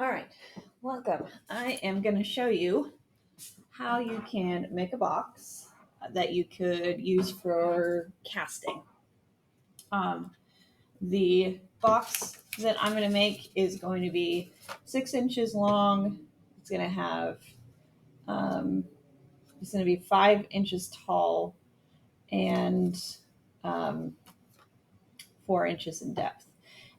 All right, welcome. I am going to show you how you can make a box that you could use for casting. Um, the box that I'm going to make is going to be 6 inches long. It's going to have, um, it's going to be 5 inches tall and um, 4 inches in depth.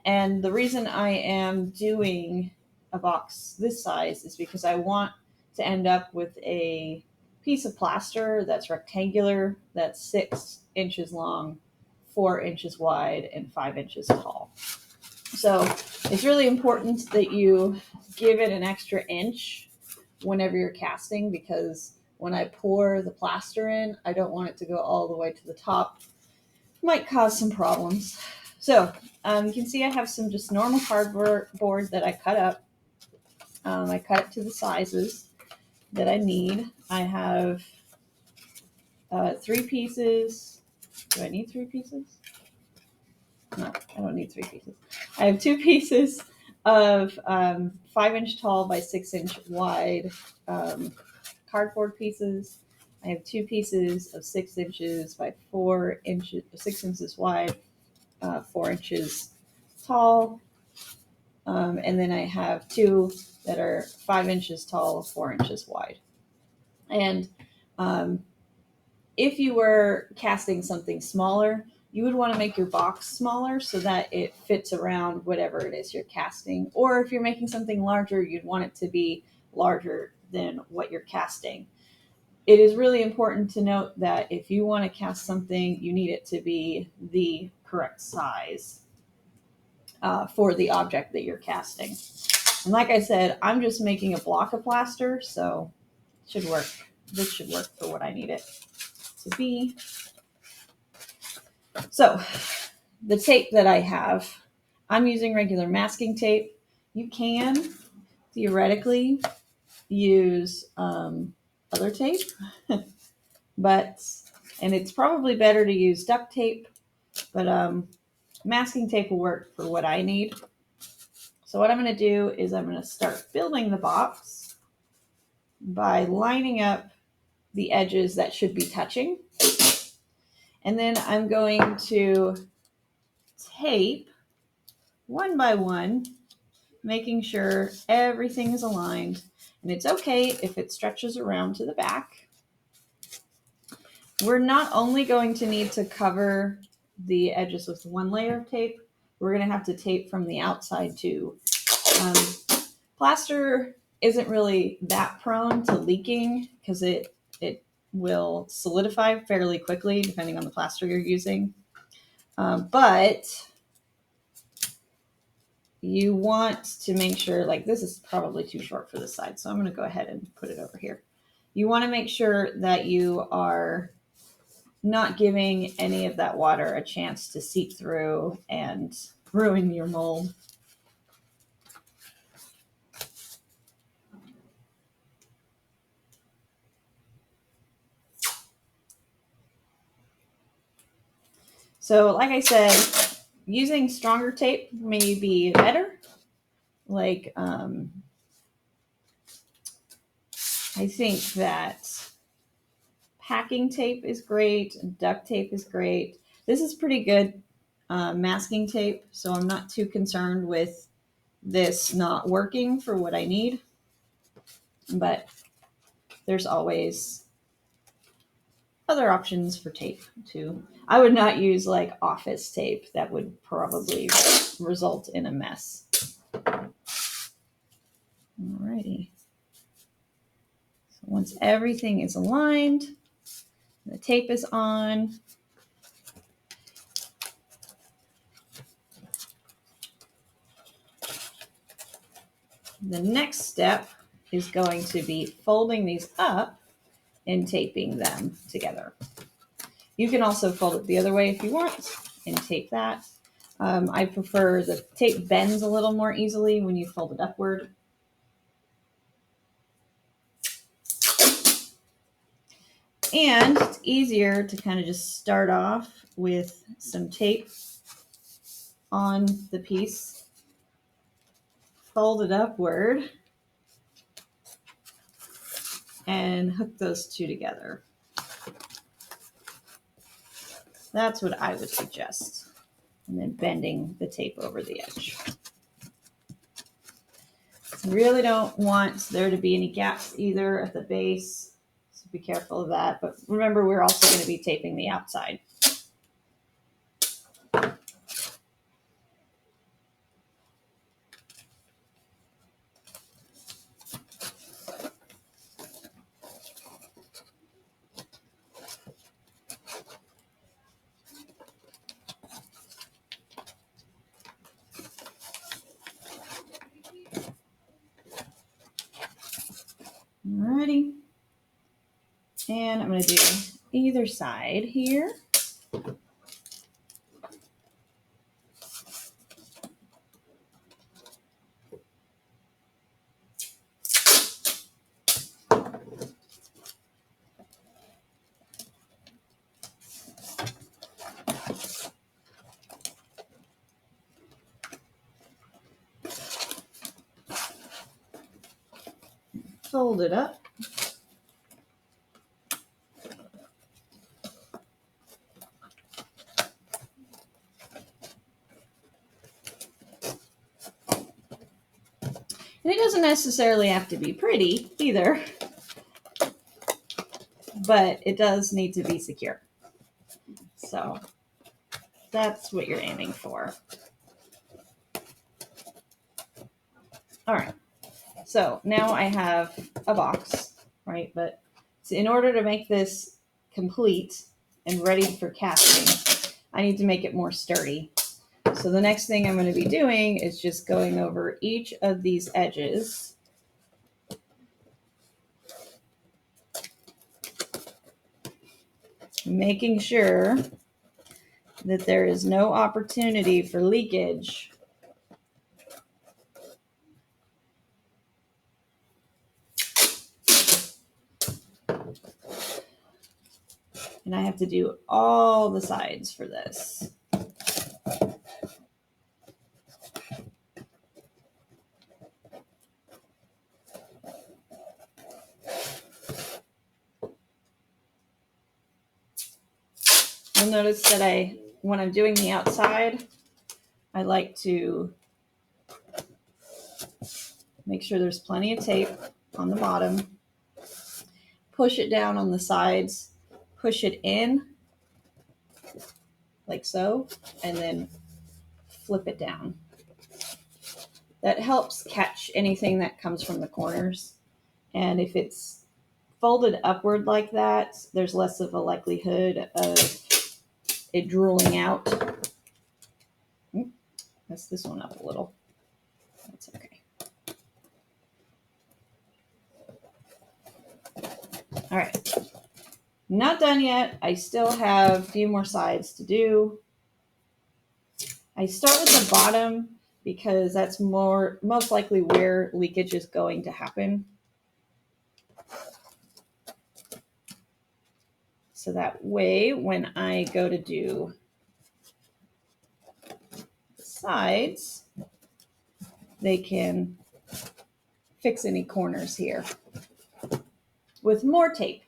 And the reason I am doing a box this size is because I want to end up with a piece of plaster that's rectangular, that's 6 inches long, 4 inches wide, and 5 inches tall. So it's really important that you give it an extra inch whenever you're casting, because when I pour the plaster in, I don't want it to go all the way to the top. It might cause some problems. So you can see I have some just normal cardboard that I cut up. I cut it to the sizes that I need. I have 3 pieces. Do I need 3 pieces? No, I don't need 3 pieces. I have 2 pieces of 5-inch tall by 6-inch wide cardboard pieces. I have 2 pieces of 6 inches by 4 inches, 6 inches wide, 4 inches tall. And then I have 2 that are 5 inches tall, 4 inches wide. And if you were casting something smaller, you would want to make your box smaller so that it fits around whatever it is you're casting. Or if you're making something larger, you'd want it to be larger than what you're casting. It is really important to note that if you want to cast something, you need it to be the correct size for the object that you're casting. And like I said, I'm just making a block of plaster, so it should work. This should work for what I need it to be. So the tape that I have, I'm using regular masking tape. You can theoretically use other tape, and it's probably better to use duct tape, but masking tape will work for what I need. So what I'm going to do is I'm going to start building the box by lining up the edges that should be touching. And then I'm going to tape one by one, making sure everything is aligned. And it's okay if it stretches around to the back. We're not only going to need to cover the edges with one layer of tape, we're going to have to tape from the outside too. Plaster isn't really that prone to leaking because it will solidify fairly quickly depending on the plaster you're using. But you want to make sure, like this is probably too short for this side, so I'm going to go ahead and put it over here. You want to make sure that you are not giving any of that water a chance to seep through and ruin your mold. So like I said, using stronger tape may be better. Like, I think that packing tape is great. Duct tape is great. This is pretty good masking tape, so I'm not too concerned with this not working for what I need. But there's always other options for tape too. I would not use like office tape. That would probably result in a mess. Alrighty. So once everything is aligned, the tape is on, the next step is going to be folding these up and taping them together. You can also fold it the other way if you want and tape that. I prefer the tape bends a little more easily when you fold it upward. And it's easier to kind of just start off with some tape on the piece fold it upward and hook those two together. That's what I would suggest. And then bending the tape over the edge. Really don't want there to be any gaps either at the base, so be careful of that. But remember, we're also going to be taping the outside. Alrighty. And I'm going to do either side here. Fold it up. And it doesn't necessarily have to be pretty either, but it does need to be secure. So that's what you're aiming for. All right. So now I have a box, right? But in order to make this complete and ready for casting, I need to make it more sturdy. So the next thing I'm going to be doing is just going over each of these edges. Making sure that there is no opportunity for leakage. And I have to do all the sides for this. You'll notice that when I'm doing the outside, I like to make sure there's plenty of tape on the bottom. Push it down on the sides, push it in like so, and then flip it down. That helps catch anything that comes from the corners. And if it's folded upward like that, there's less of a likelihood of it drooling out. Mess this one up a little. That's okay. All right. Not done yet. I still have a few more sides to do. I start with the bottom because that's most likely where leakage is going to happen. So that way, when I go to do the sides, they can fix any corners here with more tape.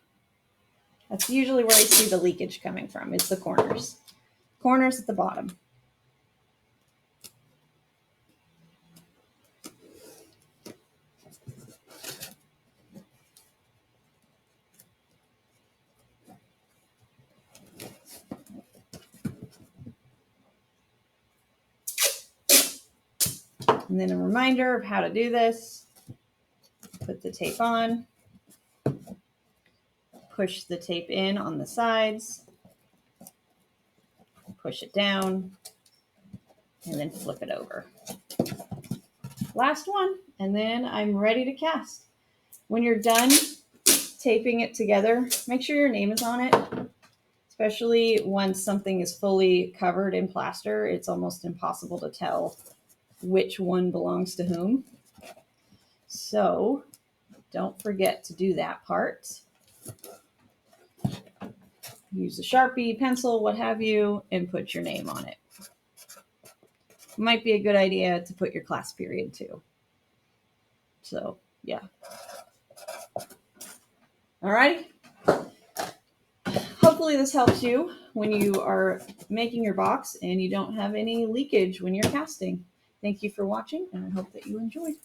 That's usually where I see the leakage coming from, is the corners. Corners at the bottom. And then a reminder of how to do this. Put the tape on. Push the tape in on the sides. Push it down. And then flip it over. Last one. And then I'm ready to cast. When you're done taping it together, make sure your name is on it. Especially once something is fully covered in plaster, it's almost impossible to tell which one belongs to whom. So don't forget to do that part. Use a Sharpie, pencil, what have you, and put your name on it. Might be a good idea to put your class period too. So yeah. All right. Hopefully this helps you when you are making your box and you don't have any leakage when you're casting. Thank you for watching, and I hope that you enjoyed.